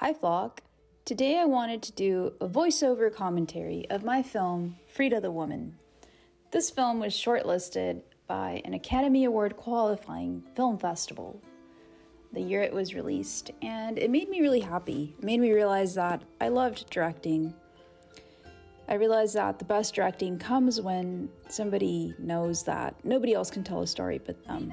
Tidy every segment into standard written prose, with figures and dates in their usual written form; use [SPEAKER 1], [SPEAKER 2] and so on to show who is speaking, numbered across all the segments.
[SPEAKER 1] Hi vlog! Today I wanted to do a voiceover commentary of my film, Frida the Woman. This film was shortlisted by an Academy Award qualifying film festival the year it was released, and it made me really happy. It made me realize that I loved directing. I realized that the best directing comes when somebody knows that nobody else can tell a story but them.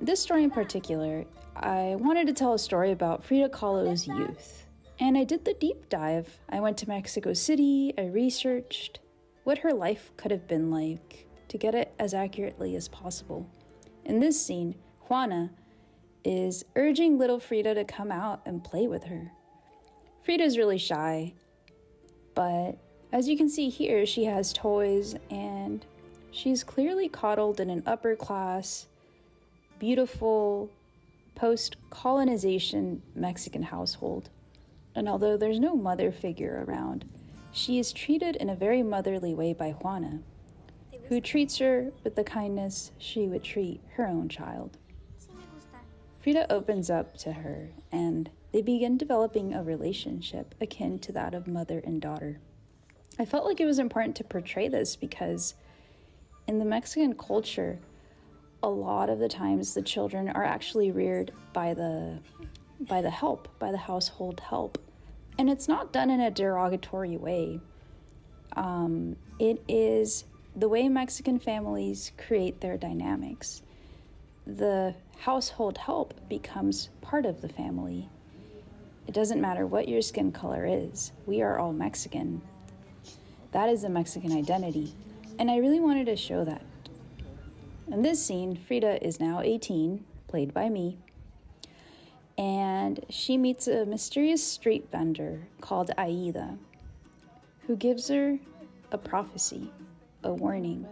[SPEAKER 1] This story in particular, I wanted to tell a story about Frida Kahlo's youth. And I did the deep dive. I went to Mexico City, I researched what her life could have been like to get it as accurately as possible. In this scene, Juana is urging little Frida to come out and play with her. Frida's really shy, but as you can see here, she has toys and she's clearly coddled in an upper class, beautiful, post-colonization Mexican household. And although there's no mother figure around, she is treated in a very motherly way by Juana, who treats her with the kindness she would treat her own child. Frida opens up to her, and they begin developing a relationship akin to that of mother and daughter. I felt like it was important to portray this because in the Mexican culture, a lot of the times the children are actually reared by the household help. And it's not done in a derogatory way. It is the way Mexican families create their dynamics. The household help becomes part of the family. It doesn't matter what your skin color is. We are all Mexican. That is the Mexican identity. And I really wanted to show that. In this scene, Frida is now 18, played by me, and she meets a mysterious street vendor called Aida, who gives her a prophecy, a warning,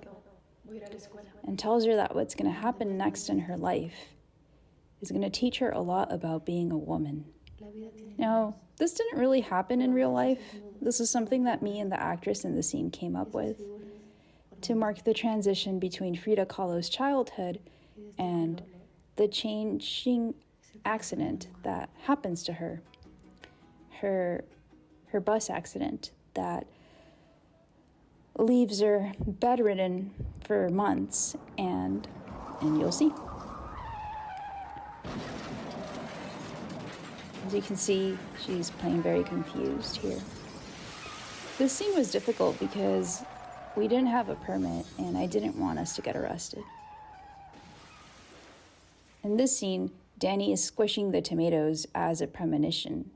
[SPEAKER 1] and tells her that what's going to happen next in her life is going to teach her a lot about being a woman. Now, this didn't really happen in real life. This is something that me and the actress in the scene came up with to mark the transition between Frida Kahlo's childhood and the changing accident that happens to her. Her bus accident that leaves her bedridden for months, and you'll see. As you can see, she's playing very confused here. This scene was difficult because we didn't have a permit, and I didn't want us to get arrested. In this scene, Danny is squishing the tomatoes as a premonition.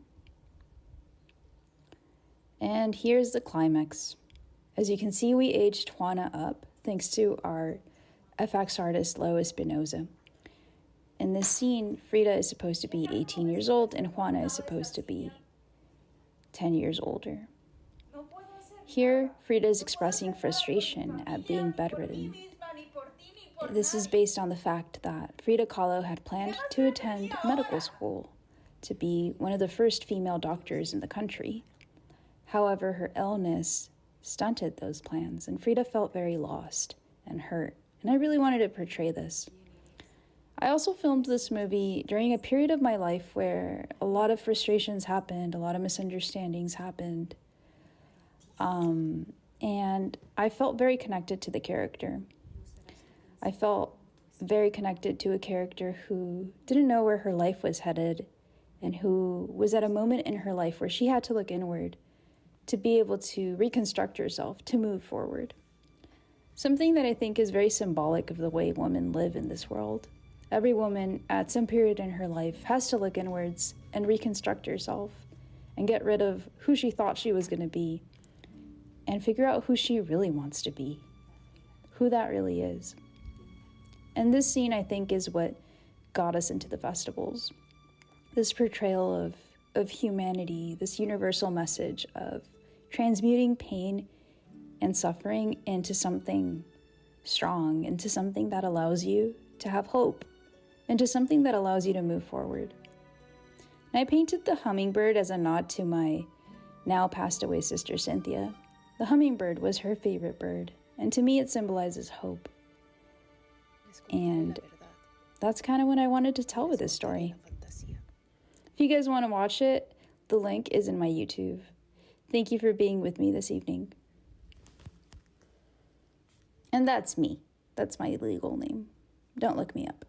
[SPEAKER 1] And here's the climax. As you can see, we aged Juana up thanks to our FX artist, Lois Espinoza. In this scene, Frida is supposed to be 18 years old, and Juana is supposed to be 10 years older. Here, Frida is expressing frustration at being bedridden. This is based on the fact that Frida Kahlo had planned to attend medical school to be one of the first female doctors in the country. However, her illness stunted those plans, and Frida felt very lost and hurt, and I really wanted to portray this. I also filmed this movie during a period of my life where a lot of frustrations happened, a lot of misunderstandings happened. And I felt very connected to the character. I felt very connected to a character who didn't know where her life was headed and who was at a moment in her life where she had to look inward to be able to reconstruct herself, to move forward. Something that I think is very symbolic of the way women live in this world. Every woman at some period in her life has to look inwards and reconstruct herself and get rid of who she thought she was going to be and figure out who she really wants to be, who that really is. And this scene, I think, is what got us into the festivals. This portrayal of humanity, this universal message of transmuting pain and suffering into something strong, into something that allows you to have hope, into something that allows you to move forward. And I painted the hummingbird as a nod to my now passed away sister Cynthia. The hummingbird was her favorite bird, and to me it symbolizes hope. And that's kind of what I wanted to tell with this story. If you guys want to watch it, the link is in my YouTube. Thank you for being with me this evening. And that's me. That's my legal name. Don't look me up.